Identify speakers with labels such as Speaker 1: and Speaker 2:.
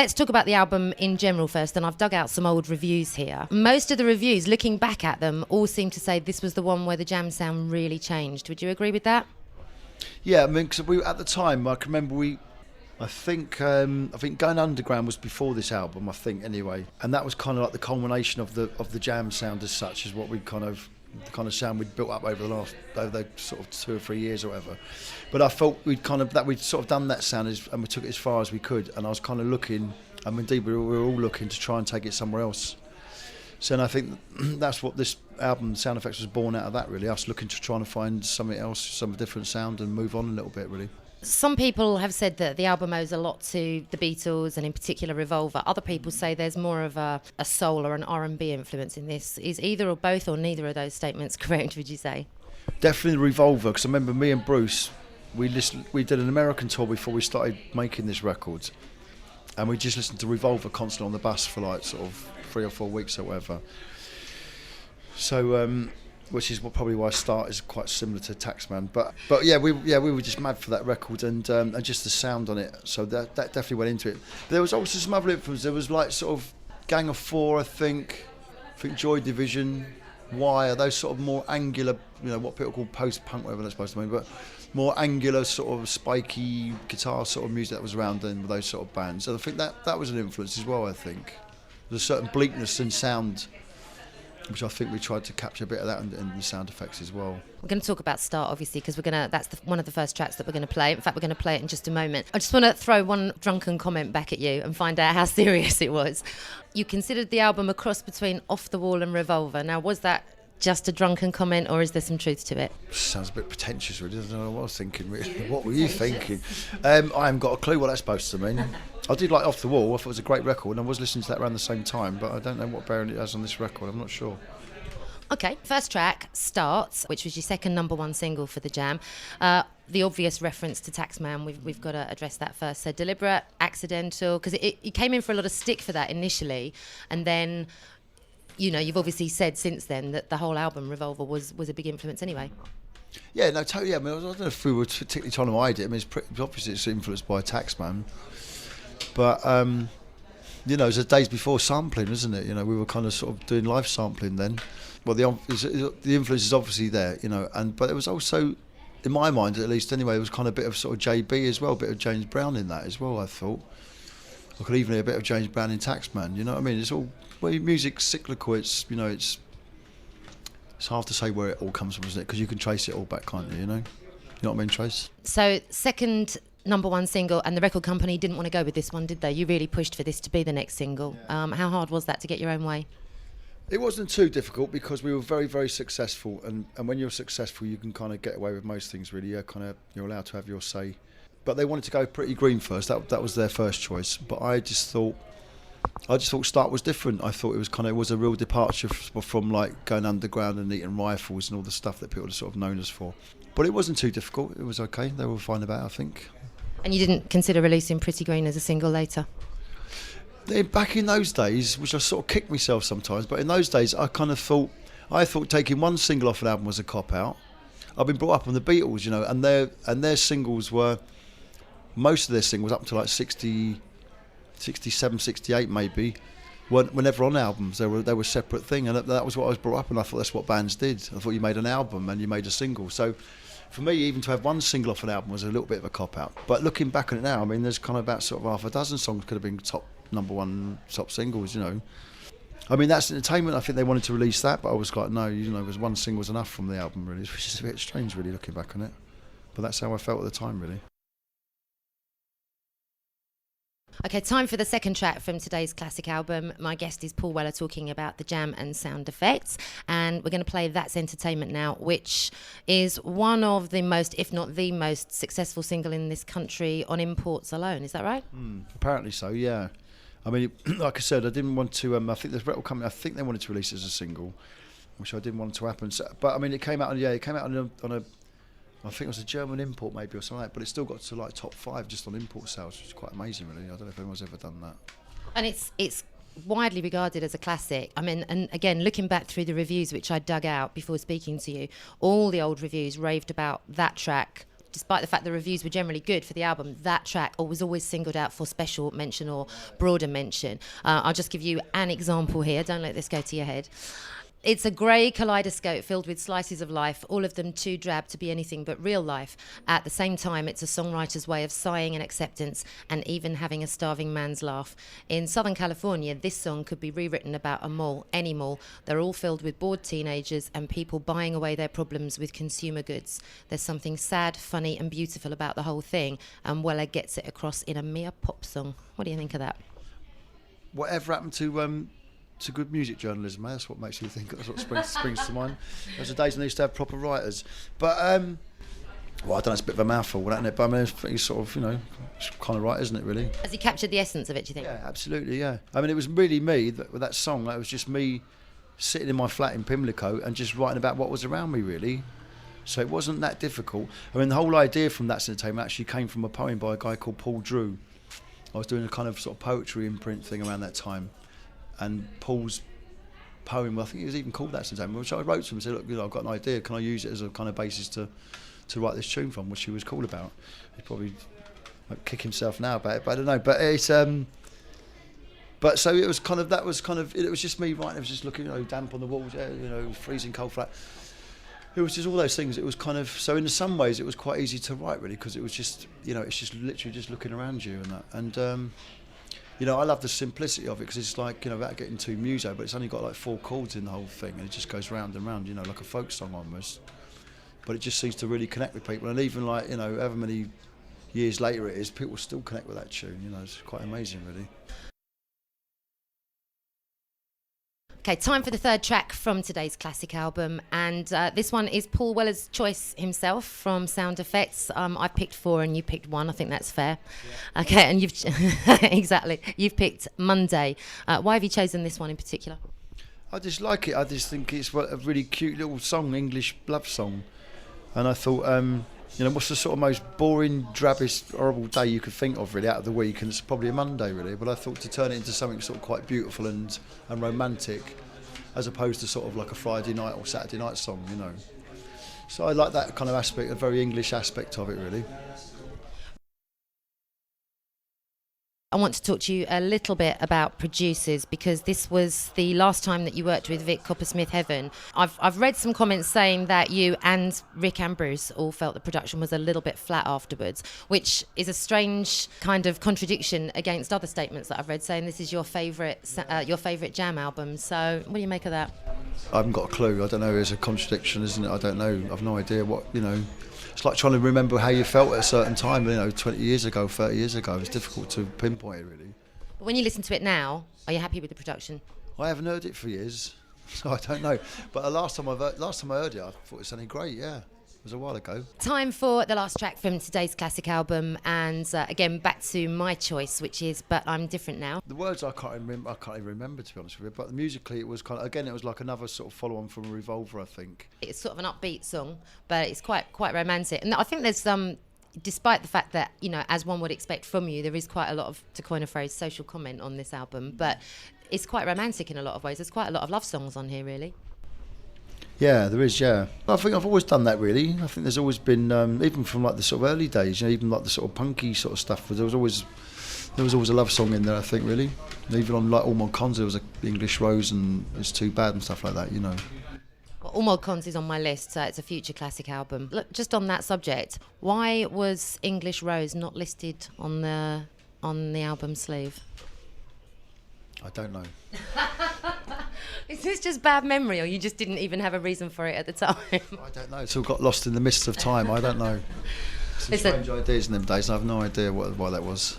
Speaker 1: Let's talk about the album in general first, and I've dug out some old reviews here. Most of the reviews, looking back at them, all seem to say this was the one where the jam sound really changed. Would you agree with that?
Speaker 2: Yeah, I mean, cause at the time, I can remember I think Going Underground was before this album, I think, anyway, and that was kind of like the culmination of the jam sound as such, is what we the kind of sound we'd built up over the sort of 2 or 3 years or whatever. But I felt we'd sort of done that sound and we took it as far as we could, and I was kind of looking, and indeed we were all looking to try and take it somewhere else. So and I think that's what this album, Sound Effects, was born out of, that really, us looking to try and find something else, some different sound, and move on a little bit, really.
Speaker 1: Some people have said that the album owes a lot to the Beatles and in particular Revolver. Other people say there's more of a soul or an R&B influence in this. Is either or both or neither of those statements correct, would you say?
Speaker 2: Definitely Revolver, because I remember me and Bruce, we did an American tour before we started making this record, and we just listened to Revolver constantly on the bus for like sort of 3 or 4 weeks or whatever. So which is probably why Start is quite similar to Taxman, but yeah, we were just mad for that record and just the sound on it. So that definitely went into it. But there was also some other influence. There was like sort of Gang of Four, I think Joy Division, Wire, those sort of more angular, what people call post-punk, whatever that's supposed to mean, but more angular sort of spiky guitar sort of music that was around then with those sort of bands. And I think that was an influence as well. I think there's a certain bleakness in sound, which I think we tried to capture a bit of that in the sound effects as well.
Speaker 1: We're going to talk about Start, obviously, because that's one of the first tracks that we're going to play. In fact, we're going to play it in just a moment. I just want to throw one drunken comment back at you and find out how serious it was. You considered the album a cross between Off the Wall and Revolver. Now, was that just a drunken comment, or is there some truth to it?
Speaker 2: Sounds a bit pretentious, really. I don't know what I was thinking, really. What were you thinking? I haven't got a clue what that's supposed to mean. I did like Off the Wall. I thought it was a great record, and I was listening to that around the same time, but I don't know what bearing it has on this record. I'm not sure.
Speaker 1: Okay, first track, Starts, which was your second number one single for the Jam. The obvious reference to Taxman, we've got to address that first. So deliberate, accidental, because it came in for a lot of stick for that initially, and then, you've obviously said since then that the whole album, Revolver, was a big influence anyway.
Speaker 2: Yeah, no, totally. I mean, I don't know if we were particularly trying to hide it. I mean, obviously it's influenced by Taxman, but it's the days before sampling, isn't it? We were kind of sort of doing live sampling then. Well, the influence is obviously there, but it was also, in my mind at least anyway, it was kind of a bit of sort of JB as well, a bit of James Brown in that as well, I thought. I could even hear a bit of James Brown in Taxman, you know what I mean? It's all, music's cyclical, it's hard to say where it all comes from, isn't it? Because you can trace it all back, can't you, You know what I mean, Trace?
Speaker 1: So, second number one single, and the record company didn't want to go with this one, did they? You really pushed for this to be the next single. Yeah. How hard was that to get your own way?
Speaker 2: It wasn't too difficult because we were very, very successful, and when you're successful, you can kind of get away with most things. Really, you're allowed to have your say. But they wanted to go Pretty Green first. That was their first choice. But I just thought Start was different. I thought it was a real departure from like Going Underground and Eating Rifles and all the stuff that people are sort of known us for. But it wasn't too difficult. It was okay. They were fine about it, I think. And
Speaker 1: you didn't consider releasing Pretty Green as a single later?
Speaker 2: Back in those days, which I sort of kick myself sometimes, but in those days I thought taking one single off an album was a cop-out. I've been brought up on the Beatles, and their singles were, most of their singles up to like 60, 67, 68 maybe, were never on albums. They were a separate thing, and that was what I was brought up, and I thought that's what bands did. I thought you made an album and you made a single. So for me, even to have one single off an album was a little bit of a cop-out. But looking back on it now, I mean, there's kind of about sort of half a dozen songs could have been number one top singles, I mean, that's Entertainment. I think they wanted to release that, but I was like, no, because one single was enough from the album, really, which is a bit strange, really, looking back on it. But that's how I felt at the time, really.
Speaker 1: Okay, time for the second track from today's classic album. My guest is Paul Weller talking about the Jam and sound effects, and we're going to play That's Entertainment now, which is one of the most, if not the most, successful single in this country on imports alone. Is that right?
Speaker 2: Apparently so, yeah. I mean, like I said, I didn't want to. I think the record company, I think they wanted to release it as a single, which I didn't want to happen. So, but I mean, it came out on a. I think it was a German import maybe or something like that, but it still got to like top 5 just on import sales, which is quite amazing, really. I don't know if anyone's ever done that.
Speaker 1: And it's widely regarded as a classic. I mean, and again, looking back through the reviews, which I dug out before speaking to you, all the old reviews raved about that track despite the fact the reviews were generally good for the album, that track was always singled out for special mention or broader mention. I'll just give you an example here. Don't let this go to your head. It's a grey kaleidoscope filled with slices of life, all of them too drab to be anything but real life. At the same time, it's a songwriter's way of sighing in acceptance and even having a starving man's laugh. In Southern California, this song could be rewritten about a mall, any mall. They're all filled with bored teenagers and people buying away their problems with consumer goods. There's something sad, funny and beautiful about the whole thing, and Weller gets it across in a mere pop song. What do you think of that?
Speaker 2: Whatever happened to good music journalism, that's what makes you think. That's what springs to mind. Those are days when they used to have proper writers. But well, I don't know, it's a bit of a mouthful, isn't it? But I mean, it's sort of, it's kind of right, isn't it? Really.
Speaker 1: Has he captured the essence of it? Do you think?
Speaker 2: Yeah, absolutely. Yeah. I mean, it was really me with that song. It was just me sitting in my flat in Pimlico and just writing about what was around me, really. So it wasn't that difficult. I mean, the whole idea from That's Entertainment actually came from a poem by a guy called Paul Drew. I was doing a kind of sort of poetry imprint thing around that time. And Paul's poem, I think it was even called That's Entertainment, which I wrote to him and said, look, I've got an idea, can I use it as a kind of basis to write this tune from, which he was cool about. He'd probably kick himself now about it, but I don't know. But it's but so it was kind of, it was just me writing, it was just looking, damp on the walls, freezing cold flat. It was just all those things. It was kind of, so in some ways it was quite easy to write, really, because it was just, it's just literally just looking around you and that. And I love the simplicity of it, because it's like, without getting too muso, but it's only got like 4 chords in the whole thing, and it just goes round and round, like a folk song almost. But it just seems to really connect with people, and even like, however many years later it is, people still connect with that tune. It's quite amazing, really.
Speaker 1: Okay, time for the third track from today's classic album, and this one is Paul Weller's choice himself from Sound Effects. I picked 4 and you picked 1. I think that's fair. Yeah. Okay, and you've exactly, you've picked Monday. Why have you chosen this one in particular?
Speaker 2: I just like it. I just think it's a really cute little song, English love song, and I thought, what's the sort of most boring, drabbest, horrible day you could think of, really, out of the week, and it's probably a Monday, really. But I thought to turn it into something sort of quite beautiful and romantic, as opposed to sort of like a Friday night or Saturday night song, So I like that kind of aspect, a very English aspect of it, really.
Speaker 1: I want to talk to you a little bit about producers, because this was the last time that you worked with Vic Coppersmith-Heaven. I've read some comments saying that you and Rick and Bruce all felt the production was a little bit flat afterwards, which is a strange kind of contradiction against other statements that I've read saying this is your favourite Jam album. So what do you make of that?
Speaker 2: I haven't got a clue. I don't know. It's a contradiction, isn't it? I don't know. I've no idea what, It's like trying to remember how you felt at a certain time, 20 years ago, 30 years ago. It's difficult to pinpoint it, really.
Speaker 1: But when you listen to it now, are you happy with the production?
Speaker 2: I haven't heard it for years, so I don't know. But the last time I heard it, I thought it sounded great, yeah. It was a while ago.
Speaker 1: Time for the last track from today's classic album, and again back to my choice, which is "But I'm Different Now."
Speaker 2: The words I can't even remember, to be honest with you. But musically, it was it was like another sort of follow-on from Revolver, I think.
Speaker 1: It's sort of an upbeat song, but it's quite romantic, and I think there's despite the fact that as one would expect from you, there is quite a lot of, to coin a phrase, social comment on this album, but it's quite romantic in a lot of ways. There's quite a lot of love songs on here, really.
Speaker 2: Yeah, there is, yeah. I think I've always done that, really. I think there's always been, even from like the sort of early days, even like the sort of punky sort of stuff, there was always a love song in there, I think, really. Even on like All Mod Cons, there was a English Rose and It's Too Bad and stuff like that, Well,
Speaker 1: All Mod Cons is on my list, so it's a future classic album. Look, just on that subject, why was English Rose not listed on the album sleeve?
Speaker 2: I don't know.
Speaker 1: Is this just bad memory, or you just didn't even have a reason for it at the time?
Speaker 2: I don't know. It's all got lost in the mist of time. I don't know. Some strange ideas in them days, and I have no idea why that was.